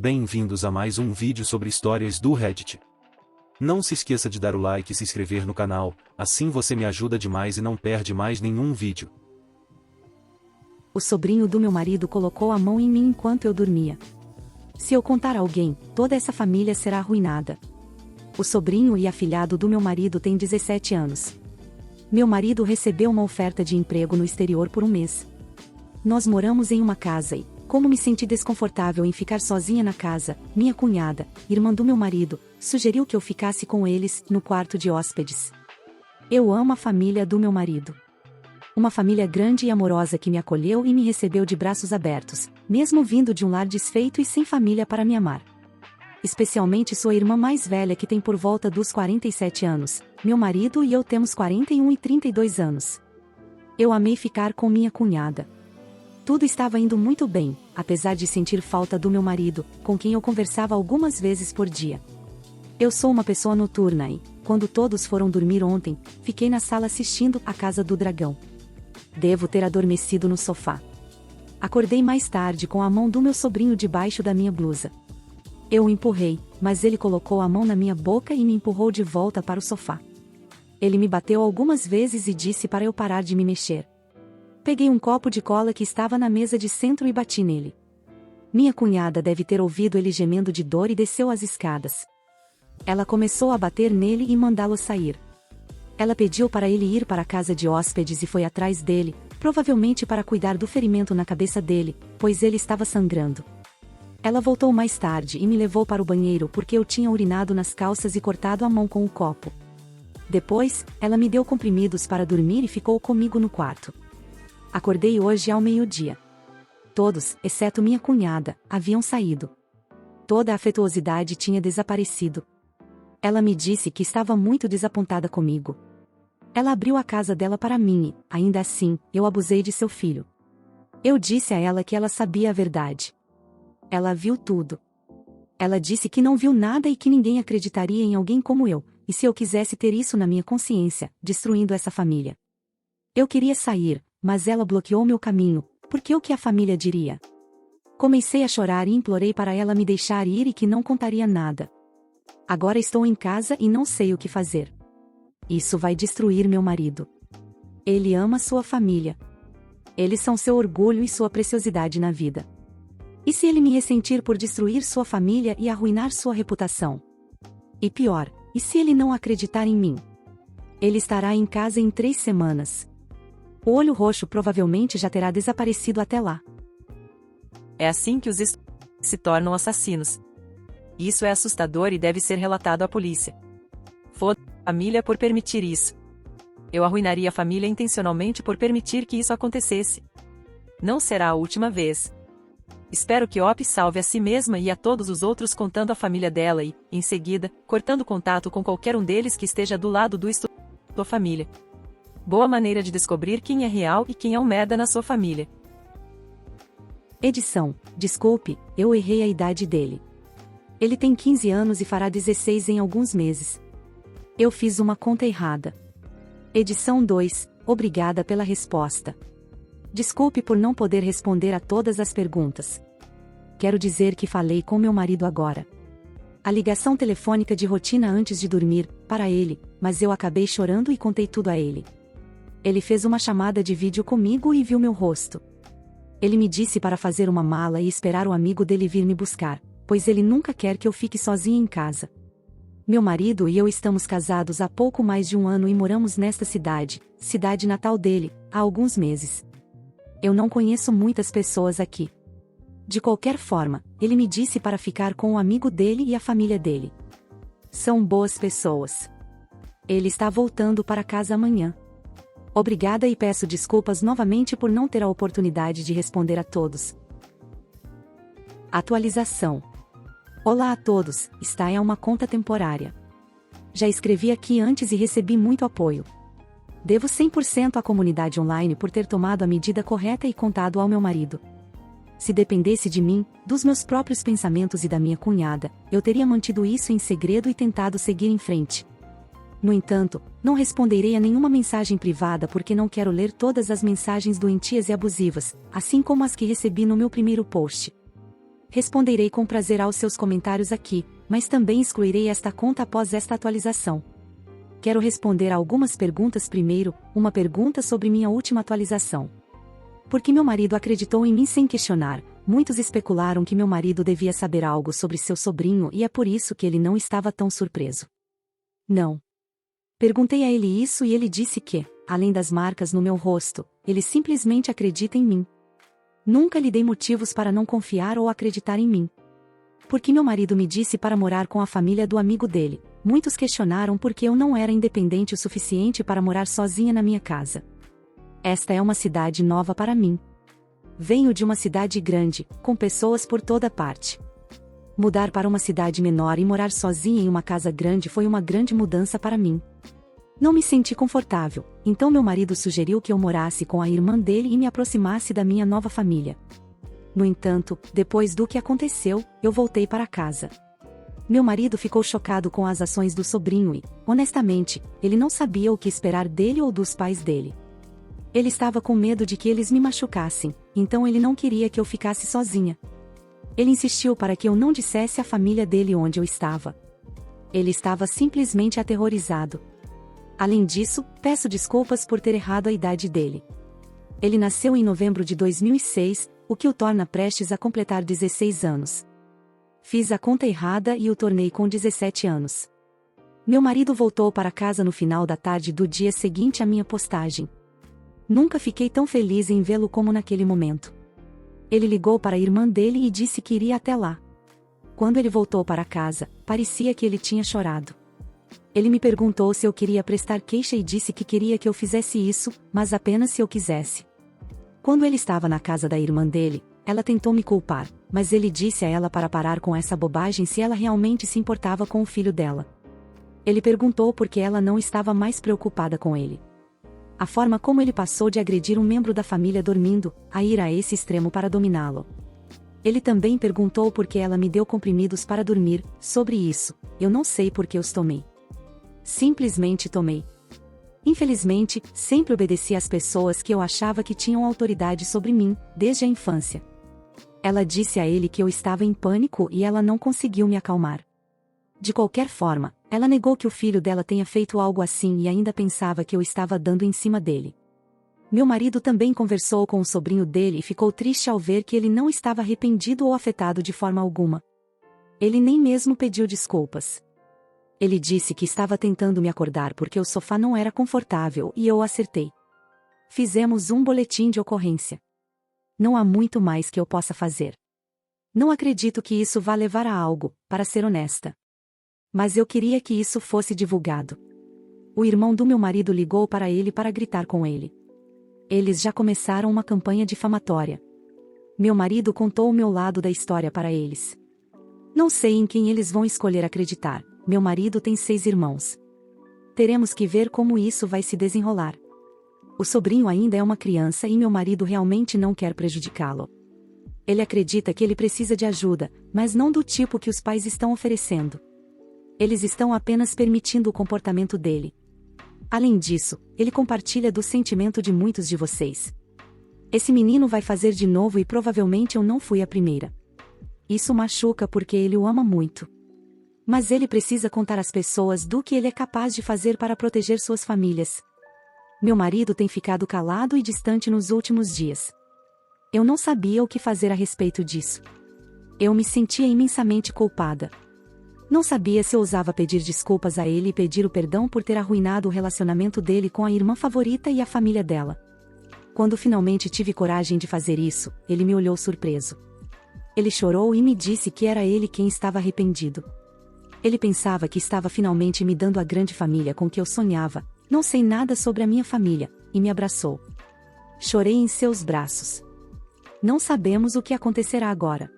Bem-vindos a mais um vídeo sobre histórias do Reddit. Não se esqueça de dar o like e se inscrever no canal, assim você me ajuda demais e não perde mais nenhum vídeo. O sobrinho do meu marido colocou a mão em mim enquanto eu dormia. Se eu contar a alguém, toda essa família será arruinada. O sobrinho e afilhado do meu marido têm 17 anos. Meu marido recebeu uma oferta de emprego no exterior por um mês. Nós moramos em uma casa e, como me senti desconfortável em ficar sozinha na casa, minha cunhada, irmã do meu marido, sugeriu que eu ficasse com eles, no quarto de hóspedes. Eu amo a família do meu marido. Uma família grande e amorosa que me acolheu e me recebeu de braços abertos, mesmo vindo de um lar desfeito e sem família para me amar. Especialmente sua irmã mais velha que tem por volta dos 47 anos, meu marido e eu temos 41 e 32 anos. Eu amei ficar com minha cunhada. Tudo estava indo muito bem, apesar de sentir falta do meu marido, com quem eu conversava algumas vezes por dia. Eu sou uma pessoa noturna e, quando todos foram dormir ontem, fiquei na sala assistindo A Casa do Dragão. Devo ter adormecido no sofá. Acordei mais tarde com a mão do meu sobrinho debaixo da minha blusa. Eu o empurrei, mas ele colocou a mão na minha boca e me empurrou de volta para o sofá. Ele me bateu algumas vezes e disse para eu parar de me mexer. Peguei um copo de cola que estava na mesa de centro e bati nele. Minha cunhada deve ter ouvido ele gemendo de dor e desceu as escadas. Ela começou a bater nele e mandá-lo sair. Ela pediu para ele ir para a casa de hóspedes e foi atrás dele, provavelmente para cuidar do ferimento na cabeça dele, pois ele estava sangrando. Ela voltou mais tarde e me levou para o banheiro porque eu tinha urinado nas calças e cortado a mão com o copo. Depois, ela me deu comprimidos para dormir e ficou comigo no quarto. Acordei hoje ao meio-dia. Todos, exceto minha cunhada, haviam saído. Toda a afetuosidade tinha desaparecido. Ela me disse que estava muito desapontada comigo. Ela abriu a casa dela para mim e, ainda assim, eu abusei de seu filho. Eu disse a ela que ela sabia a verdade. Ela viu tudo. Ela disse que não viu nada e que ninguém acreditaria em alguém como eu, e se eu quisesse ter isso na minha consciência, destruindo essa família. Eu queria sair, mas ela bloqueou meu caminho, porque o que a família diria? Comecei a chorar e implorei para ela me deixar ir e que não contaria nada. Agora estou em casa e não sei o que fazer. Isso vai destruir meu marido. Ele ama sua família. Eles são seu orgulho e sua preciosidade na vida. E se ele me ressentir por destruir sua família e arruinar sua reputação? E pior, e se ele não acreditar em mim? Ele estará em casa em 3 semanas. O olho roxo provavelmente já terá desaparecido até lá. É assim que os se tornam assassinos. Isso é assustador e deve ser relatado à polícia. Foda a família por permitir isso. Eu arruinaria a família intencionalmente por permitir que isso acontecesse. Não será a última vez. Espero que Op salve a si mesma e a todos os outros contando a família dela e, em seguida, cortando contato com qualquer um deles que esteja do lado do sua família. Boa maneira de descobrir quem é real e quem é um merda na sua família. Edição: desculpe, eu errei a idade dele. Ele tem 15 anos e fará 16 em alguns meses. Eu fiz uma conta errada. Edição 2: obrigada pela resposta. Desculpe por não poder responder a todas as perguntas. Quero dizer que falei com meu marido agora. A ligação telefônica de rotina antes de dormir, para ele, mas eu acabei chorando e contei tudo a ele. Ele fez uma chamada de vídeo comigo e viu meu rosto. Ele me disse para fazer uma mala e esperar o amigo dele vir me buscar, pois ele nunca quer que eu fique sozinha em casa. Meu marido e eu estamos casados há pouco mais de 1 ano e moramos nesta cidade natal dele, há alguns meses. Eu não conheço muitas pessoas aqui. De qualquer forma, ele me disse para ficar com o amigo dele e a família dele. São boas pessoas. Ele está voltando para casa amanhã. Obrigada e peço desculpas novamente por não ter a oportunidade de responder a todos. Atualização. Olá a todos, esta é uma conta temporária. Já escrevi aqui antes e recebi muito apoio. Devo 100% à comunidade online por ter tomado a medida correta e contado ao meu marido. Se dependesse de mim, dos meus próprios pensamentos e da minha cunhada, eu teria mantido isso em segredo e tentado seguir em frente. No entanto, não responderei a nenhuma mensagem privada porque não quero ler todas as mensagens doentias e abusivas, assim como as que recebi no meu primeiro post. Responderei com prazer aos seus comentários aqui, mas também excluirei esta conta após esta atualização. Quero responder a algumas perguntas primeiro, uma pergunta sobre minha última atualização. Porque meu marido acreditou em mim sem questionar, muitos especularam que meu marido devia saber algo sobre seu sobrinho e é por isso que ele não estava tão surpreso. Não. Perguntei a ele isso e ele disse que, além das marcas no meu rosto, ele simplesmente acredita em mim. Nunca lhe dei motivos para não confiar ou acreditar em mim. Porque meu marido me disse para morar com a família do amigo dele, muitos questionaram porque eu não era independente o suficiente para morar sozinha na minha casa. Esta é uma cidade nova para mim. Venho de uma cidade grande, com pessoas por toda parte. Mudar para uma cidade menor e morar sozinha em uma casa grande foi uma grande mudança para mim. Não me senti confortável, então meu marido sugeriu que eu morasse com a irmã dele e me aproximasse da minha nova família. No entanto, depois do que aconteceu, eu voltei para casa. Meu marido ficou chocado com as ações do sobrinho e, honestamente, ele não sabia o que esperar dele ou dos pais dele. Ele estava com medo de que eles me machucassem, então ele não queria que eu ficasse sozinha. Ele insistiu para que eu não dissesse à família dele onde eu estava. Ele estava simplesmente aterrorizado. Além disso, peço desculpas por ter errado a idade dele. Ele nasceu em novembro de 2006, o que o torna prestes a completar 16 anos. Fiz a conta errada e o tornei com 17 anos. Meu marido voltou para casa no final da tarde do dia seguinte à minha postagem. Nunca fiquei tão feliz em vê-lo como naquele momento. Ele ligou para a irmã dele e disse que iria até lá. Quando ele voltou para casa, parecia que ele tinha chorado. Ele me perguntou se eu queria prestar queixa e disse que queria que eu fizesse isso, mas apenas se eu quisesse. Quando ele estava na casa da irmã dele, ela tentou me culpar, mas ele disse a ela para parar com essa bobagem se ela realmente se importava com o filho dela. Ele perguntou por que ela não estava mais preocupada com ele. A forma como ele passou de agredir um membro da família dormindo, a ir a esse extremo para dominá-lo. Ele também perguntou por que ela me deu comprimidos para dormir. Sobre isso, eu não sei por que os tomei. Simplesmente tomei. Infelizmente, sempre obedeci às pessoas que eu achava que tinham autoridade sobre mim, desde a infância. Ela disse a ele que eu estava em pânico e ela não conseguiu me acalmar. De qualquer forma, ela negou que o filho dela tenha feito algo assim e ainda pensava que eu estava dando em cima dele. Meu marido também conversou com o sobrinho dele e ficou triste ao ver que ele não estava arrependido ou afetado de forma alguma. Ele nem mesmo pediu desculpas. Ele disse que estava tentando me acordar porque o sofá não era confortável e eu acertei. Fizemos um boletim de ocorrência. Não há muito mais que eu possa fazer. Não acredito que isso vá levar a algo, para ser honesta. Mas eu queria que isso fosse divulgado. O irmão do meu marido ligou para ele para gritar com ele. Eles já começaram uma campanha difamatória. Meu marido contou o meu lado da história para eles. Não sei em quem eles vão escolher acreditar. Meu marido tem 6 irmãos. Teremos que ver como isso vai se desenrolar. O sobrinho ainda é uma criança e meu marido realmente não quer prejudicá-lo. Ele acredita que ele precisa de ajuda, mas não do tipo que os pais estão oferecendo. Eles estão apenas permitindo o comportamento dele. Além disso, ele compartilha do sentimento de muitos de vocês. Esse menino vai fazer de novo e provavelmente eu não fui a primeira. Isso machuca porque ele o ama muito. Mas ele precisa contar às pessoas do que ele é capaz de fazer para proteger suas famílias. Meu marido tem ficado calado e distante nos últimos dias. Eu não sabia o que fazer a respeito disso. Eu me sentia imensamente culpada. Não sabia se ousava pedir desculpas a ele e pedir o perdão por ter arruinado o relacionamento dele com a irmã favorita e a família dela. Quando finalmente tive coragem de fazer isso, ele me olhou surpreso. Ele chorou e me disse que era ele quem estava arrependido. Ele pensava que estava finalmente me dando a grande família com que eu sonhava. Não sei nada sobre a minha família, e me abraçou. Chorei em seus braços. Não sabemos o que acontecerá agora.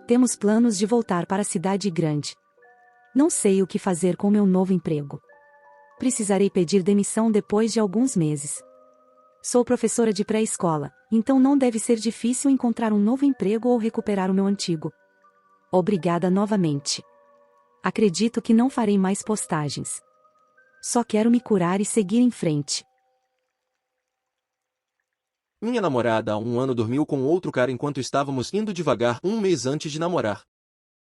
Temos planos de voltar para a cidade grande. Não sei o que fazer com meu novo emprego. Precisarei pedir demissão depois de alguns meses. Sou professora de pré-escola, então não deve ser difícil encontrar um novo emprego ou recuperar o meu antigo. Obrigada novamente. Acredito que não farei mais postagens. Só quero me curar e seguir em frente. Minha namorada há um ano dormiu com outro cara enquanto estávamos indo devagar um mês antes de namorar.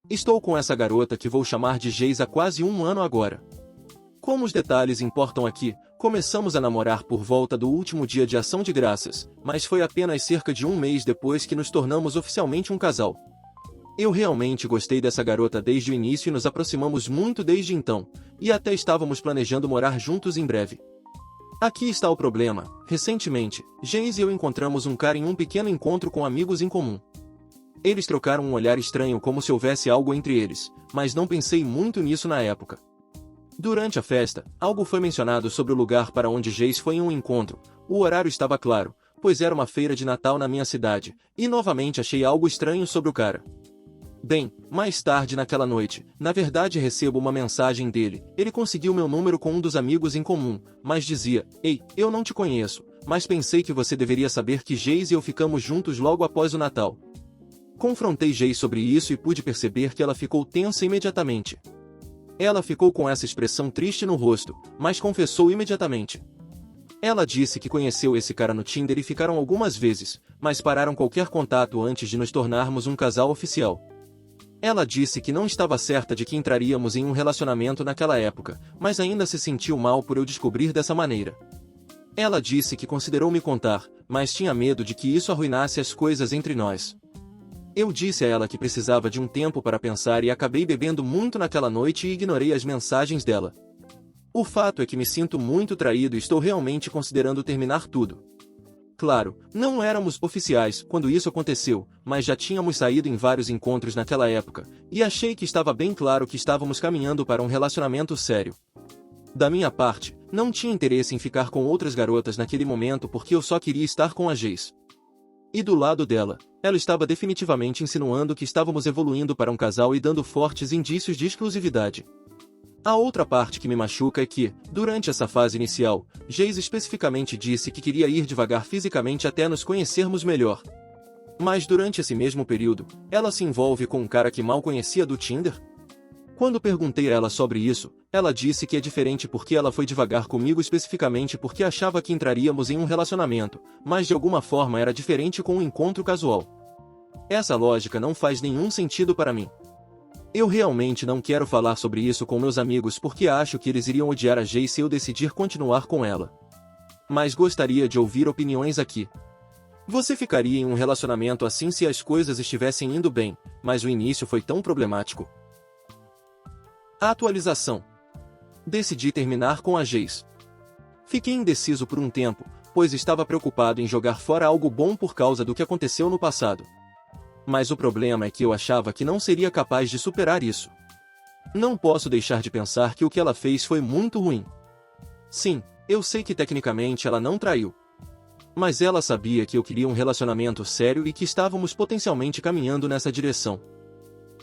Estou com essa garota que vou chamar de Geis há quase um ano agora. Como os detalhes importam aqui, começamos a namorar por volta do último dia de Ação de Graças, mas foi apenas cerca de um mês depois que nos tornamos oficialmente um casal. Eu realmente gostei dessa garota desde o início e nos aproximamos muito desde então, e até estávamos planejando morar juntos em breve. Aqui está o problema. Recentemente, Geis e eu encontramos um cara em um pequeno encontro com amigos em comum. Eles trocaram um olhar estranho como se houvesse algo entre eles, mas não pensei muito nisso na época. Durante a festa, algo foi mencionado sobre o lugar para onde Geis foi em um encontro. O horário estava claro, pois era uma feira de Natal na minha cidade, e novamente achei algo estranho sobre o cara. Bem, mais tarde naquela noite, na verdade recebo uma mensagem dele. Ele conseguiu meu número com um dos amigos em comum, mas dizia: "Ei, eu não te conheço, mas pensei que você deveria saber que Geis e eu ficamos juntos logo após o Natal." Confrontei Geis sobre isso e pude perceber que ela ficou tensa imediatamente. Ela ficou com essa expressão triste no rosto, mas confessou imediatamente. Ela disse que conheceu esse cara no Tinder e ficaram algumas vezes, mas pararam qualquer contato antes de nos tornarmos um casal oficial. Ela disse que não estava certa de que entraríamos em um relacionamento naquela época, mas ainda se sentiu mal por eu descobrir dessa maneira. Ela disse que considerou me contar, mas tinha medo de que isso arruinasse as coisas entre nós. Eu disse a ela que precisava de um tempo para pensar e acabei bebendo muito naquela noite e ignorei as mensagens dela. O fato é que me sinto muito traído e estou realmente considerando terminar tudo. Claro, não éramos oficiais quando isso aconteceu, mas já tínhamos saído em vários encontros naquela época, e achei que estava bem claro que estávamos caminhando para um relacionamento sério. Da minha parte, não tinha interesse em ficar com outras garotas naquele momento porque eu só queria estar com a Geis. E do lado dela, ela estava definitivamente insinuando que estávamos evoluindo para um casal e dando fortes indícios de exclusividade. A outra parte que me machuca é que, durante essa fase inicial, Geis especificamente disse que queria ir devagar fisicamente até nos conhecermos melhor. Mas durante esse mesmo período, ela se envolve com um cara que mal conhecia do Tinder? Quando perguntei a ela sobre isso, ela disse que é diferente porque ela foi devagar comigo especificamente porque achava que entraríamos em um relacionamento, mas de alguma forma era diferente com um encontro casual. Essa lógica não faz nenhum sentido para mim. Eu realmente não quero falar sobre isso com meus amigos porque acho que eles iriam odiar a Geis se eu decidir continuar com ela. Mas gostaria de ouvir opiniões aqui. Você ficaria em um relacionamento assim se as coisas estivessem indo bem, mas o início foi tão problemático? Atualização. Decidi terminar com a Geis. Fiquei indeciso por um tempo, pois estava preocupado em jogar fora algo bom por causa do que aconteceu no passado. Mas o problema é que eu achava que não seria capaz de superar isso. Não posso deixar de pensar que o que ela fez foi muito ruim. Sim, eu sei que tecnicamente ela não traiu. Mas ela sabia que eu queria um relacionamento sério e que estávamos potencialmente caminhando nessa direção.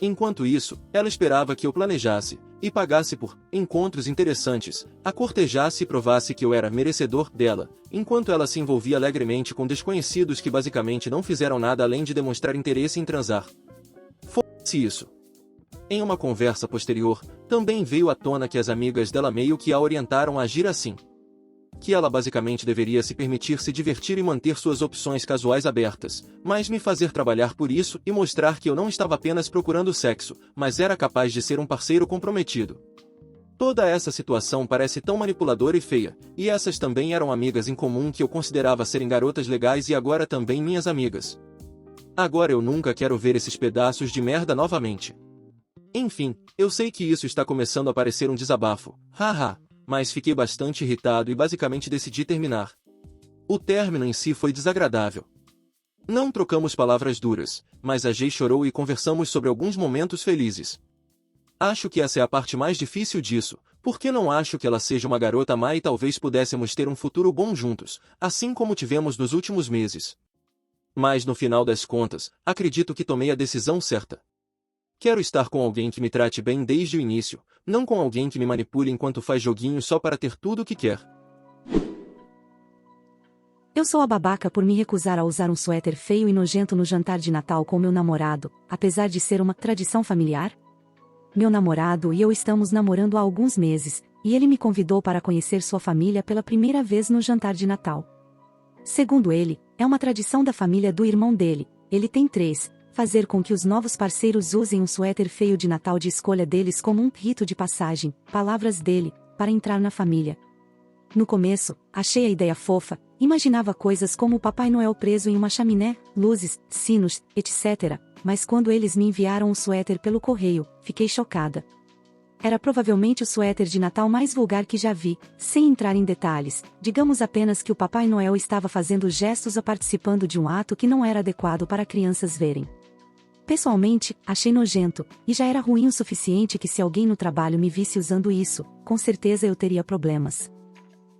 Enquanto isso, ela esperava que eu planejasse, e pagasse por encontros interessantes, a cortejasse e provasse que eu era merecedor dela, enquanto ela se envolvia alegremente com desconhecidos que basicamente não fizeram nada além de demonstrar interesse em transar. Fosse isso. Em uma conversa posterior, também veio à tona que as amigas dela meio que a orientaram a agir assim. Que ela basicamente deveria se permitir se divertir e manter suas opções casuais abertas, mas me fazer trabalhar por isso e mostrar que eu não estava apenas procurando sexo, mas era capaz de ser um parceiro comprometido. Toda essa situação parece tão manipuladora e feia, e essas também eram amigas em comum que eu considerava serem garotas legais e agora também minhas amigas. Agora eu nunca quero ver esses pedaços de merda novamente. Enfim, eu sei que isso está começando a parecer um desabafo, haha. Mas fiquei bastante irritado e basicamente decidi terminar. O término em si foi desagradável. Não trocamos palavras duras, mas a Geis chorou e conversamos sobre alguns momentos felizes. Acho que essa é a parte mais difícil disso, porque não acho que ela seja uma garota má e talvez pudéssemos ter um futuro bom juntos, assim como tivemos nos últimos meses. Mas no final das contas, acredito que tomei a decisão certa. Quero estar com alguém que me trate bem desde o início, não com alguém que me manipule enquanto faz joguinho só para ter tudo o que quer. Eu sou a babaca por me recusar a usar um suéter feio e nojento no jantar de Natal com meu namorado, apesar de ser uma tradição familiar? Meu namorado e eu estamos namorando há alguns meses, e ele me convidou para conhecer sua família pela primeira vez no jantar de Natal. Segundo ele, é uma tradição da família do irmão dele, ele tem 3, fazer com que os novos parceiros usem um suéter feio de Natal de escolha deles como um rito de passagem, palavras dele, para entrar na família. No começo, achei a ideia fofa, imaginava coisas como o Papai Noel preso em uma chaminé, luzes, sinos, etc., mas quando eles me enviaram o suéter pelo correio, fiquei chocada. Era provavelmente o suéter de Natal mais vulgar que já vi, sem entrar em detalhes, digamos apenas que o Papai Noel estava fazendo gestos ou participando de um ato que não era adequado para crianças verem. Pessoalmente, achei nojento, e já era ruim o suficiente que se alguém no trabalho me visse usando isso, com certeza eu teria problemas.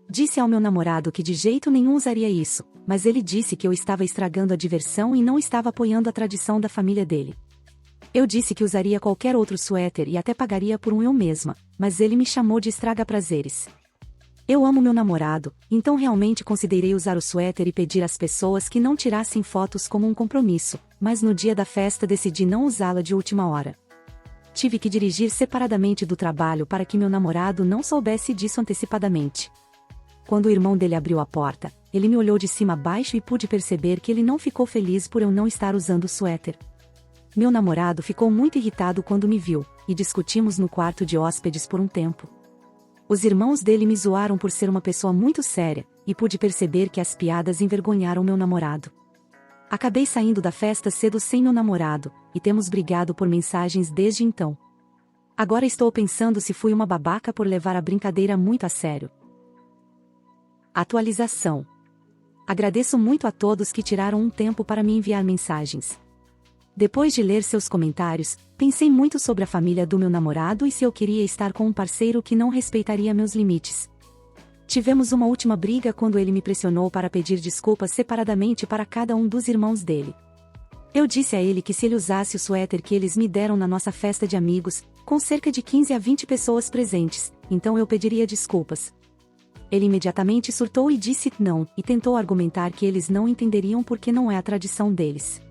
Disse ao meu namorado que de jeito nenhum usaria isso, mas ele disse que eu estava estragando a diversão e não estava apoiando a tradição da família dele. Eu disse que usaria qualquer outro suéter e até pagaria por um eu mesma, mas ele me chamou de estraga-prazeres. Eu amo meu namorado, então realmente considerei usar o suéter e pedir às pessoas que não tirassem fotos como um compromisso, mas no dia da festa decidi não usá-la de última hora. Tive que dirigir separadamente do trabalho para que meu namorado não soubesse disso antecipadamente. Quando o irmão dele abriu a porta, ele me olhou de cima a baixo e pude perceber que ele não ficou feliz por eu não estar usando o suéter. Meu namorado ficou muito irritado quando me viu, e discutimos no quarto de hóspedes por um tempo. Os irmãos dele me zoaram por ser uma pessoa muito séria, e pude perceber que as piadas envergonharam meu namorado. Acabei saindo da festa cedo sem meu namorado, e temos brigado por mensagens desde então. Agora estou pensando se fui uma babaca por levar a brincadeira muito a sério. Atualização. Agradeço muito a todos que tiraram um tempo para me enviar mensagens. Depois de ler seus comentários, pensei muito sobre a família do meu namorado e se eu queria estar com um parceiro que não respeitaria meus limites. Tivemos uma última briga quando ele me pressionou para pedir desculpas separadamente para cada um dos irmãos dele. Eu disse a ele que se ele usasse o suéter que eles me deram na nossa festa de amigos, com cerca de 15 a 20 pessoas presentes, então eu pediria desculpas. Ele imediatamente surtou e disse não, e tentou argumentar que eles não entenderiam porque não é a tradição deles.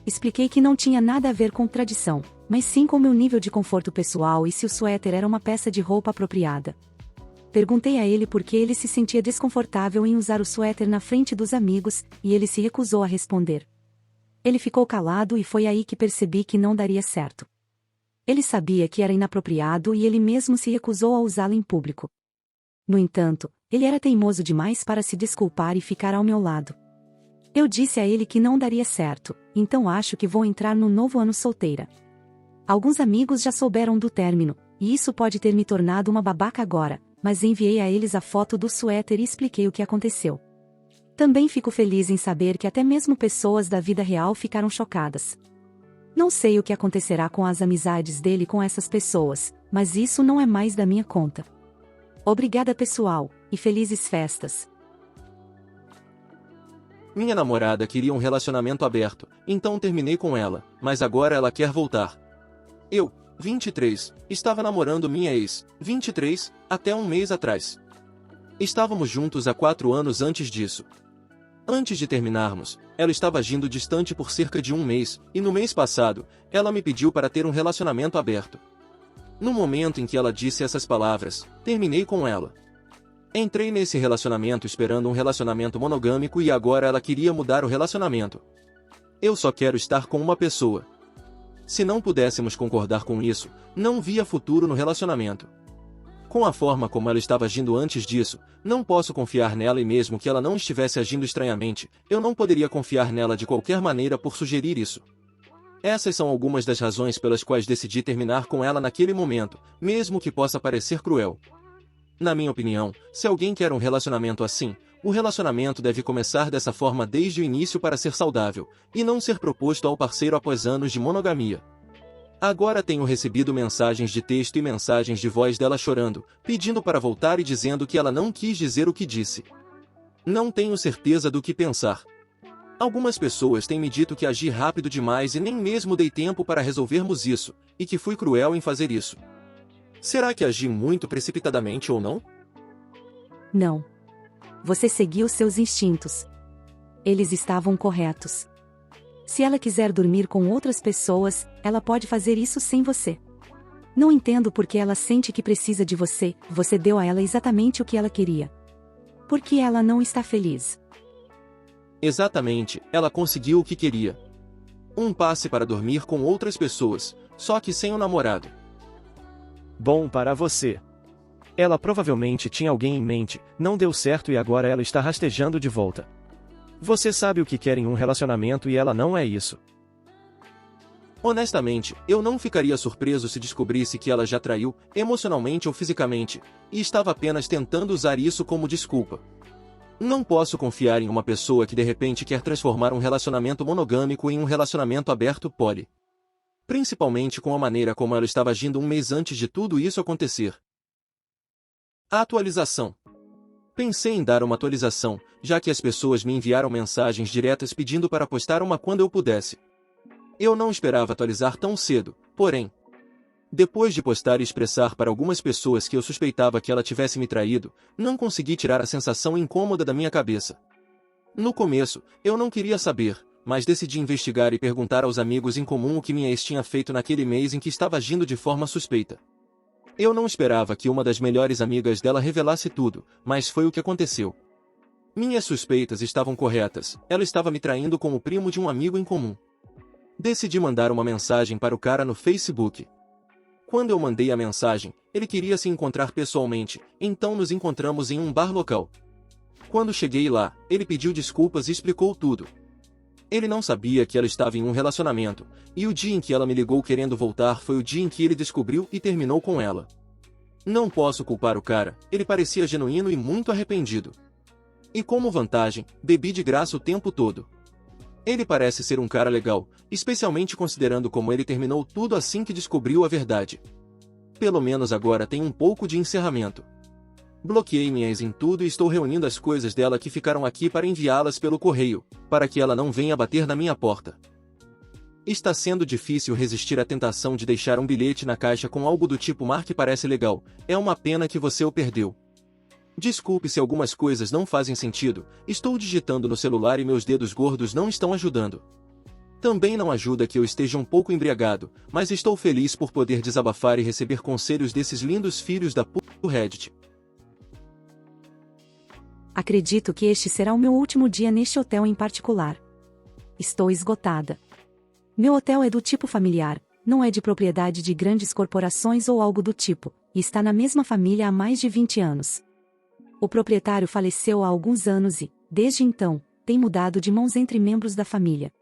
Expliquei que não tinha nada a ver com tradição, mas sim com meu nível de conforto pessoal e se o suéter era uma peça de roupa apropriada. Perguntei a ele por que ele se sentia desconfortável em usar o suéter na frente dos amigos, e ele se recusou a responder. Ele ficou calado e foi aí que percebi que não daria certo. Ele sabia que era inapropriado e ele mesmo se recusou a usá-lo em público. No entanto, ele era teimoso demais para se desculpar e ficar ao meu lado. Eu disse a ele que não daria certo, então acho que vou entrar no novo ano solteira. Alguns amigos já souberam do término, e isso pode ter me tornado uma babaca agora, mas enviei a eles a foto do suéter e expliquei o que aconteceu. Também fico feliz em saber que até mesmo pessoas da vida real ficaram chocadas. Não sei o que acontecerá com as amizades dele com essas pessoas, mas isso não é mais da minha conta. Obrigada pessoal, e felizes festas. Minha namorada queria um relacionamento aberto, então terminei com ela, mas agora ela quer voltar. Eu, 23, estava namorando minha ex, 23, até um mês atrás. Estávamos juntos há 4 anos antes disso. Antes de terminarmos, ela estava agindo distante por cerca de um mês, e no mês passado, ela me pediu para ter um relacionamento aberto. No momento em que ela disse essas palavras, terminei com ela. Entrei nesse relacionamento esperando um relacionamento monogâmico e agora ela queria mudar o relacionamento. Eu só quero estar com uma pessoa. Se não pudéssemos concordar com isso, não via futuro no relacionamento. Com a forma como ela estava agindo antes disso, não posso confiar nela e mesmo que ela não estivesse agindo estranhamente, eu não poderia confiar nela de qualquer maneira por sugerir isso. Essas são algumas das razões pelas quais decidi terminar com ela naquele momento, mesmo que possa parecer cruel. Na minha opinião, se alguém quer um relacionamento assim, o relacionamento deve começar dessa forma desde o início para ser saudável, e não ser proposto ao parceiro após anos de monogamia. Agora tenho recebido mensagens de texto e mensagens de voz dela chorando, pedindo para voltar e dizendo que ela não quis dizer o que disse. Não tenho certeza do que pensar. Algumas pessoas têm me dito que agi rápido demais e nem mesmo dei tempo para resolvermos isso, e que fui cruel em fazer isso. Será que agi muito precipitadamente ou não? Não. Você seguiu seus instintos. Eles estavam corretos. Se ela quiser dormir com outras pessoas, ela pode fazer isso sem você. Não entendo por que ela sente que precisa de você, você deu a ela exatamente o que ela queria. Por que ela não está feliz? Exatamente, ela conseguiu o que queria. Um passe para dormir com outras pessoas, só que sem o namorado. Bom para você. Ela provavelmente tinha alguém em mente, não deu certo e agora ela está rastejando de volta. Você sabe o que quer em um relacionamento e ela não é isso. Honestamente, eu não ficaria surpreso se descobrisse que ela já traiu, emocionalmente ou fisicamente, e estava apenas tentando usar isso como desculpa. Não posso confiar em uma pessoa que de repente quer transformar um relacionamento monogâmico em um relacionamento aberto poly. Principalmente com a maneira como ela estava agindo um mês antes de tudo isso acontecer. A atualização. Pensei em dar uma atualização, já que as pessoas me enviaram mensagens diretas pedindo para postar uma quando eu pudesse. Eu não esperava atualizar tão cedo, porém. Depois de postar e expressar para algumas pessoas que eu suspeitava que ela tivesse me traído, não consegui tirar a sensação incômoda da minha cabeça. No começo, eu não queria saber, mas decidi investigar e perguntar aos amigos em comum o que minha ex tinha feito naquele mês em que estava agindo de forma suspeita. Eu não esperava que uma das melhores amigas dela revelasse tudo, mas foi o que aconteceu. Minhas suspeitas estavam corretas, ela estava me traindo com o primo de um amigo em comum. Decidi mandar uma mensagem para o cara no Facebook. Quando eu mandei a mensagem, ele queria se encontrar pessoalmente, então nos encontramos em um bar local. Quando cheguei lá, ele pediu desculpas e explicou tudo. Ele não sabia que ela estava em um relacionamento, e o dia em que ela me ligou querendo voltar foi o dia em que ele descobriu e terminou com ela. Não posso culpar o cara, ele parecia genuíno e muito arrependido. E como vantagem, bebi de graça o tempo todo. Ele parece ser um cara legal, especialmente considerando como ele terminou tudo assim que descobriu a verdade. Pelo menos agora tem um pouco de encerramento. Bloqueei minha ex em tudo e estou reunindo as coisas dela que ficaram aqui para enviá-las pelo correio, para que ela não venha bater na minha porta. Está sendo difícil resistir à tentação de deixar um bilhete na caixa com algo do tipo "Mar que parece legal, é uma pena que você o perdeu". Desculpe se algumas coisas não fazem sentido, estou digitando no celular e meus dedos gordos não estão ajudando. Também não ajuda que eu esteja um pouco embriagado, mas estou feliz por poder desabafar e receber conselhos desses lindos filhos da puta do Reddit. Acredito que este será o meu último dia neste hotel em particular. Estou esgotada. Meu hotel é do tipo familiar, não é de propriedade de grandes corporações ou algo do tipo, e está na mesma família há mais de 20 anos. O proprietário faleceu há alguns anos e, desde então, tem mudado de mãos entre membros da família.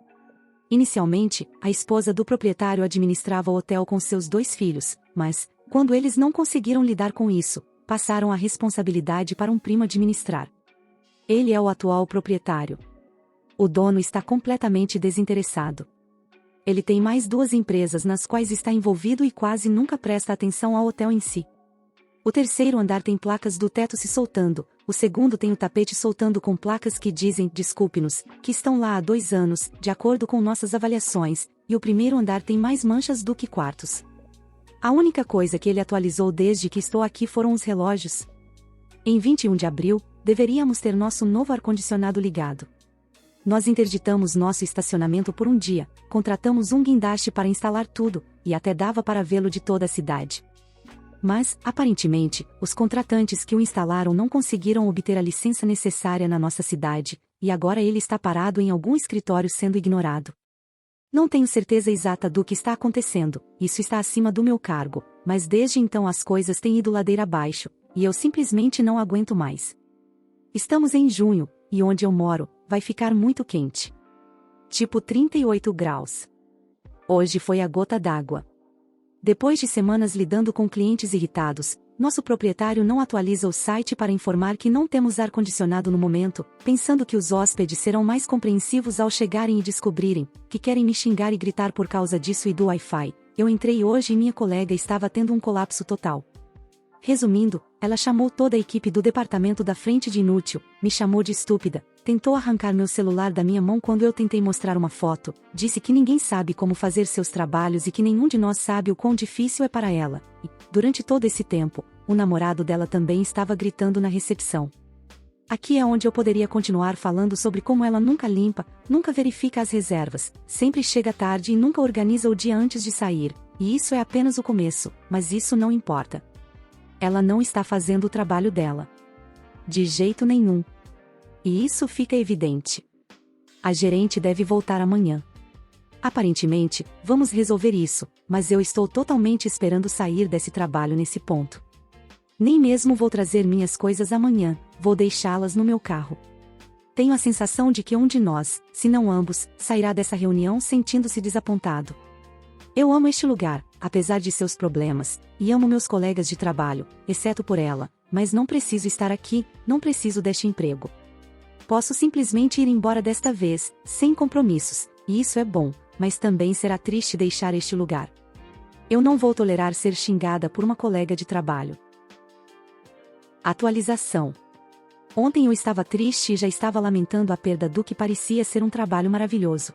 Inicialmente, a esposa do proprietário administrava o hotel com seus 2 filhos, mas, quando eles não conseguiram lidar com isso, passaram a responsabilidade para um primo administrar. Ele é o atual proprietário. O dono está completamente desinteressado. Ele tem mais 2 empresas nas quais está envolvido e quase nunca presta atenção ao hotel em si. O terceiro andar tem placas do teto se soltando, o segundo tem o tapete soltando com placas que dizem "Desculpe-nos", que estão lá há 2 anos, de acordo com nossas avaliações, e o primeiro andar tem mais manchas do que quartos. A única coisa que ele atualizou desde que estou aqui foram os relógios. Em 21 de abril, deveríamos ter nosso novo ar-condicionado ligado. Nós interditamos nosso estacionamento por um dia, contratamos um guindaste para instalar tudo, e até dava para vê-lo de toda a cidade. Mas, aparentemente, os contratantes que o instalaram não conseguiram obter a licença necessária na nossa cidade, e agora ele está parado em algum escritório sendo ignorado. Não tenho certeza exata do que está acontecendo, isso está acima do meu cargo, mas desde então as coisas têm ido ladeira abaixo, e eu simplesmente não aguento mais. Estamos em junho, e onde eu moro, vai ficar muito quente. Tipo 38 graus. Hoje foi a gota d'água. Depois de semanas lidando com clientes irritados, nosso proprietário não atualiza o site para informar que não temos ar-condicionado no momento, pensando que os hóspedes serão mais compreensivos ao chegarem e descobrirem que querem me xingar e gritar por causa disso e do Wi-Fi. Eu entrei hoje e minha colega estava tendo um colapso total. Resumindo, ela chamou toda a equipe do departamento da frente de inútil, me chamou de estúpida, tentou arrancar meu celular da minha mão quando eu tentei mostrar uma foto, disse que ninguém sabe como fazer seus trabalhos e que nenhum de nós sabe o quão difícil é para ela, e, durante todo esse tempo, o namorado dela também estava gritando na recepção. Aqui é onde eu poderia continuar falando sobre como ela nunca limpa, nunca verifica as reservas, sempre chega tarde e nunca organiza o dia antes de sair, e isso é apenas o começo, mas isso não importa. Ela não está fazendo o trabalho dela. De jeito nenhum. E isso fica evidente. A gerente deve voltar amanhã. Aparentemente, vamos resolver isso, mas eu estou totalmente esperando sair desse trabalho nesse ponto. Nem mesmo vou trazer minhas coisas amanhã, vou deixá-las no meu carro. Tenho a sensação de que um de nós, se não ambos, sairá dessa reunião sentindo-se desapontado. Eu amo este lugar, apesar de seus problemas, e amo meus colegas de trabalho, exceto por ela, mas não preciso estar aqui, não preciso deste emprego. Posso simplesmente ir embora desta vez, sem compromissos, e isso é bom, mas também será triste deixar este lugar. Eu não vou tolerar ser xingada por uma colega de trabalho. Atualização. Ontem eu estava triste e já estava lamentando a perda do que parecia ser um trabalho maravilhoso.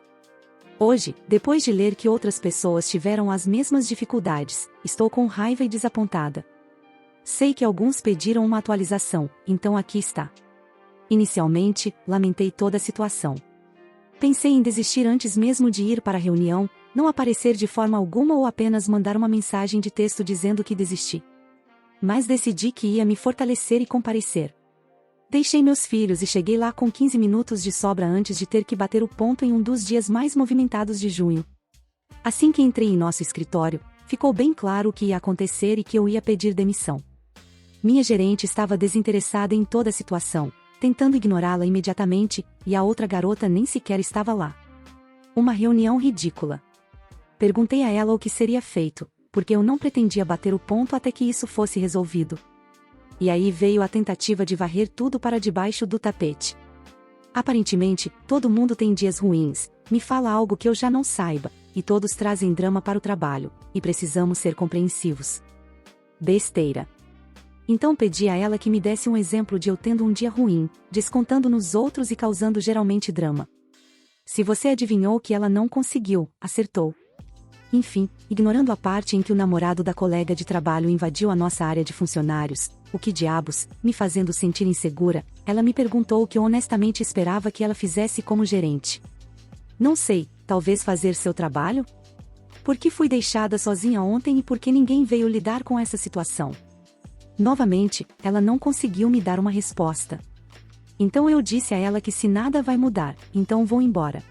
Hoje, depois de ler que outras pessoas tiveram as mesmas dificuldades, estou com raiva e desapontada. Sei que alguns pediram uma atualização, então aqui está. Inicialmente, lamentei toda a situação. Pensei em desistir antes mesmo de ir para a reunião, não aparecer de forma alguma ou apenas mandar uma mensagem de texto dizendo que desisti. Mas decidi que ia me fortalecer e comparecer. Deixei meus filhos e cheguei lá com 15 minutos de sobra antes de ter que bater o ponto em um dos dias mais movimentados de junho. Assim que entrei em nosso escritório, ficou bem claro o que ia acontecer e que eu ia pedir demissão. Minha gerente estava desinteressada em toda a situação, tentando ignorá-la imediatamente, e a outra garota nem sequer estava lá. Uma reunião ridícula. Perguntei a ela o que seria feito, porque eu não pretendia bater o ponto até que isso fosse resolvido. E aí veio a tentativa de varrer tudo para debaixo do tapete. Aparentemente, todo mundo tem dias ruins, me fala algo que eu já não saiba, e todos trazem drama para o trabalho, e precisamos ser compreensivos. Besteira. Então pedi a ela que me desse um exemplo de eu tendo um dia ruim, descontando nos outros e causando geralmente drama. Se você adivinhou que ela não conseguiu, acertou. Enfim, ignorando a parte em que o namorado da colega de trabalho invadiu a nossa área de funcionários, o que diabos, me fazendo sentir insegura, ela me perguntou o que eu honestamente esperava que ela fizesse como gerente. Não sei, talvez fazer seu trabalho? Por que fui deixada sozinha ontem e por que ninguém veio lidar com essa situação? Novamente, ela não conseguiu me dar uma resposta. Então eu disse a ela que se nada vai mudar, então vou embora.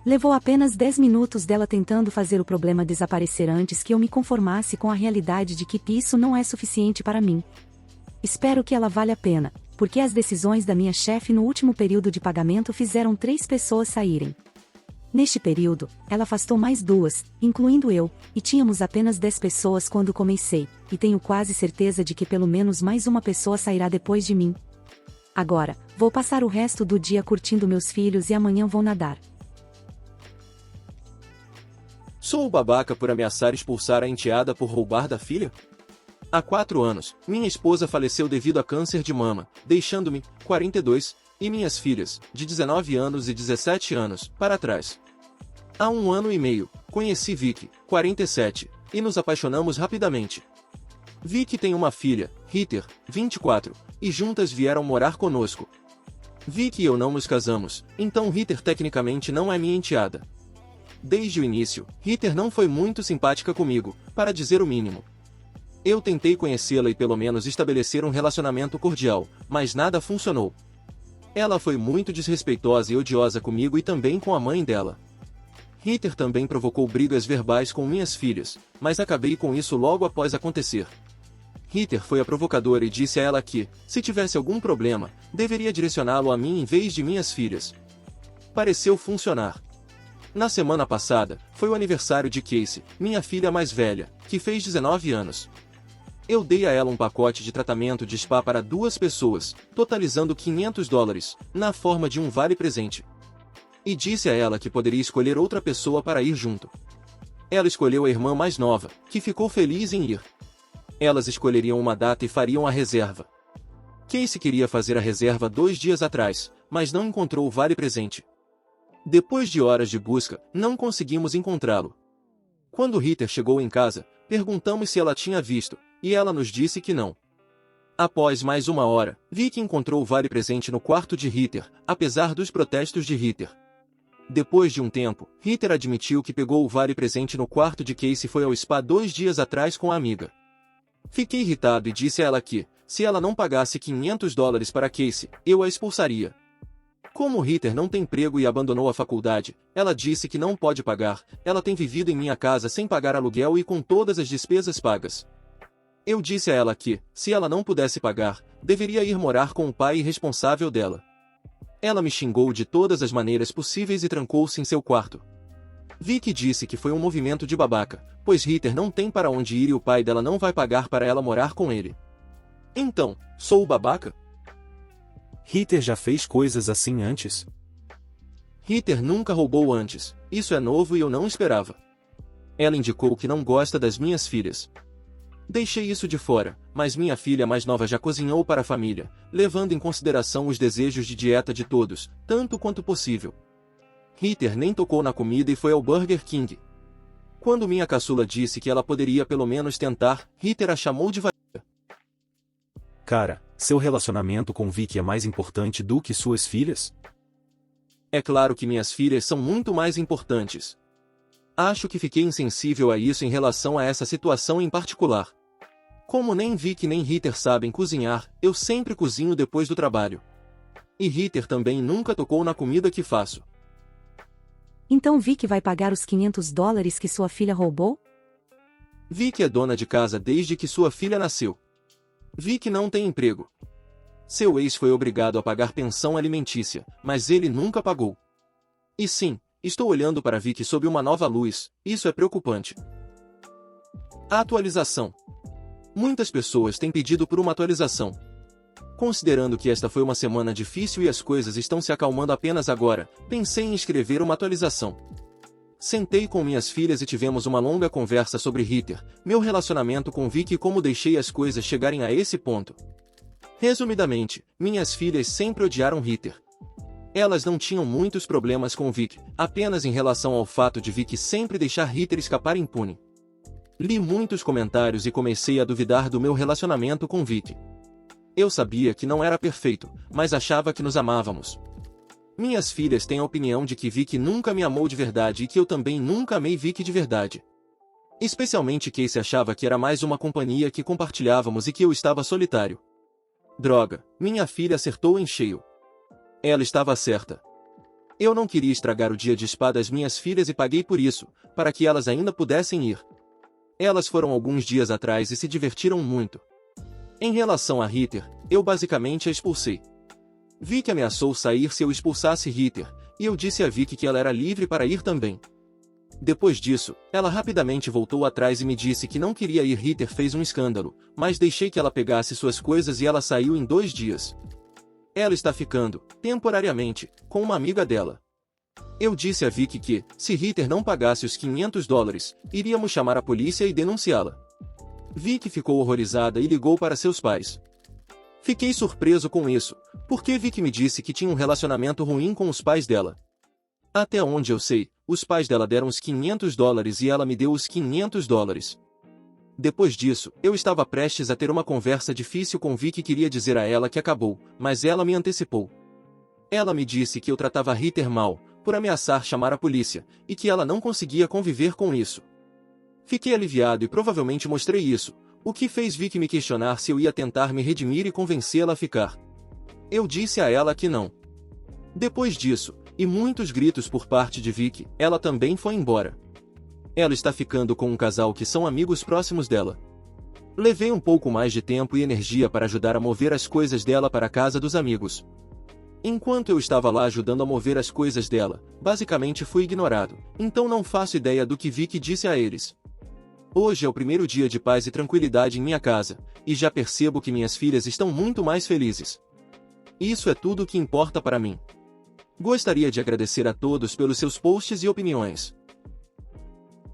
Levou apenas 10 minutos dela tentando fazer o problema desaparecer antes que eu me conformasse com a realidade de que isso não é suficiente para mim. Espero que ela valha a pena, porque as decisões da minha chefe no último período de pagamento fizeram 3 pessoas saírem. Neste período, ela afastou mais 2, incluindo eu, e tínhamos apenas 10 pessoas quando comecei, e tenho quase certeza de que pelo menos mais uma pessoa sairá depois de mim. Agora, vou passar o resto do dia curtindo meus filhos e amanhã vou nadar. Sou o babaca por ameaçar expulsar a enteada por roubar da filha? Há 4 anos, minha esposa faleceu devido a câncer de mama, deixando-me, 42, e minhas filhas, de 19 anos e 17 anos, para trás. Há 1 ano e meio, conheci Vicky, 47, e nos apaixonamos rapidamente. Vicky tem uma filha, Ritter, 24, e juntas vieram morar conosco. Vicky e eu não nos casamos, então Ritter tecnicamente não é minha enteada. Desde o início, Ritter não foi muito simpática comigo, para dizer o mínimo. Eu tentei conhecê-la e pelo menos estabelecer um relacionamento cordial, mas nada funcionou. Ela foi muito desrespeitosa e odiosa comigo e também com a mãe dela. Ritter também provocou brigas verbais com minhas filhas, mas acabei com isso logo após acontecer. Ritter foi a provocadora e disse a ela que, se tivesse algum problema, deveria direcioná-lo a mim em vez de minhas filhas. Pareceu funcionar. Na semana passada, foi o aniversário de Casey, minha filha mais velha, que fez 19 anos. Eu dei a ela um pacote de tratamento de spa para 2 pessoas, totalizando $500, na forma de um vale-presente. E disse a ela que poderia escolher outra pessoa para ir junto. Ela escolheu a irmã mais nova, que ficou feliz em ir. Elas escolheriam uma data e fariam a reserva. Casey queria fazer a reserva 2 dias atrás, mas não encontrou o vale-presente. Depois de horas de busca, não conseguimos encontrá-lo. Quando Ritter chegou em casa, perguntamos se ela tinha visto, e ela nos disse que não. Após mais 1 hora, Vicky encontrou o vale-presente no quarto de Ritter, apesar dos protestos de Ritter. Depois de um tempo, Ritter admitiu que pegou o vale-presente no quarto de Casey e foi ao spa 2 dias atrás com a amiga. Fiquei irritado e disse a ela que, se ela não pagasse $500 para Casey, eu a expulsaria. Como Ritter não tem emprego e abandonou a faculdade, ela disse que não pode pagar, ela tem vivido em minha casa sem pagar aluguel e com todas as despesas pagas. Eu disse a ela que, se ela não pudesse pagar, deveria ir morar com o pai irresponsável dela. Ela me xingou de todas as maneiras possíveis e trancou-se em seu quarto. Vicky disse que foi um movimento de babaca, pois Ritter não tem para onde ir e o pai dela não vai pagar para ela morar com ele. Então, sou o babaca? Ritter já fez coisas assim antes? Ritter nunca roubou antes, isso é novo e eu não esperava. Ela indicou que não gosta das minhas filhas. Deixei isso de fora, mas minha filha mais nova já cozinhou para a família, levando em consideração os desejos de dieta de todos, tanto quanto possível. Ritter nem tocou na comida e foi ao Burger King. Quando minha caçula disse que ela poderia pelo menos tentar, Ritter a chamou de vadia. Cara, seu relacionamento com Vicky é mais importante do que suas filhas? É claro que minhas filhas são muito mais importantes. Acho que fiquei insensível a isso em relação a essa situação em particular. Como nem Vicky nem Ritter sabem cozinhar, eu sempre cozinho depois do trabalho. E Ritter também nunca tocou na comida que faço. Então Vicky vai pagar os $500 que sua filha roubou? Vicky é dona de casa desde que sua filha nasceu. Vicky não tem emprego. Seu ex foi obrigado a pagar pensão alimentícia, mas ele nunca pagou. E sim, estou olhando para Vicky sob uma nova luz, isso é preocupante. Atualização. Muitas pessoas têm pedido por uma atualização. Considerando que esta foi uma semana difícil e as coisas estão se acalmando apenas agora, pensei em escrever uma atualização. Sentei com minhas filhas e tivemos uma longa conversa sobre Ritter, meu relacionamento com Vicky e como deixei as coisas chegarem a esse ponto. Resumidamente, minhas filhas sempre odiaram Ritter. Elas não tinham muitos problemas com Vicky, apenas em relação ao fato de Vicky sempre deixar Ritter escapar impune. Li muitos comentários e comecei a duvidar do meu relacionamento com Vicky. Eu sabia que não era perfeito, mas achava que nos amávamos. Minhas filhas têm a opinião de que Vicky nunca me amou de verdade e que eu também nunca amei Vicky de verdade. Especialmente Casey achava que era mais uma companhia que compartilhávamos e que eu estava solitário. Droga, minha filha acertou em cheio. Ela estava certa. Eu não queria estragar o dia de spa das minhas filhas e paguei por isso, para que elas ainda pudessem ir. Elas foram alguns dias atrás e se divertiram muito. Em relação a Ritter, eu basicamente a expulsei. Vicky ameaçou sair se eu expulsasse Ritter, e eu disse a Vicky que ela era livre para ir também. Depois disso, ela rapidamente voltou atrás e me disse que não queria ir. Ritter fez um escândalo, mas deixei que ela pegasse suas coisas e ela saiu em 2 dias. Ela está ficando, temporariamente, com uma amiga dela. Eu disse a Vicky que, se Ritter não pagasse os $500, iríamos chamar a polícia e denunciá-la. Vicky ficou horrorizada e ligou para seus pais. Fiquei surpreso com isso, porque Vicky me disse que tinha um relacionamento ruim com os pais dela. Até onde eu sei, os pais dela deram os $500 e ela me deu os $500. Depois disso, eu estava prestes a ter uma conversa difícil com Vicky e queria dizer a ela que acabou, mas ela me antecipou. Ela me disse que eu tratava Ritter mal, por ameaçar chamar a polícia, e que ela não conseguia conviver com isso. Fiquei aliviado e provavelmente mostrei isso, o que fez Vicky me questionar se eu ia tentar me redimir e convencê-la a ficar. Eu disse a ela que não. Depois disso, e muitos gritos por parte de Vicky, ela também foi embora. Ela está ficando com um casal que são amigos próximos dela. Levei um pouco mais de tempo e energia para ajudar a mover as coisas dela para a casa dos amigos. Enquanto eu estava lá ajudando a mover as coisas dela, basicamente fui ignorado, então não faço ideia do que Vicky disse a eles. Hoje é o primeiro dia de paz e tranquilidade em minha casa, e já percebo que minhas filhas estão muito mais felizes. Isso é tudo o que importa para mim. Gostaria de agradecer a todos pelos seus posts e opiniões.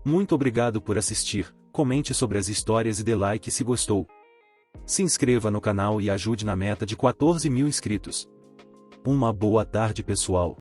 Muito obrigado por assistir, comente sobre as histórias e dê like se gostou. Se inscreva no canal e ajude na meta de 14.000 inscritos. Uma boa tarde pessoal.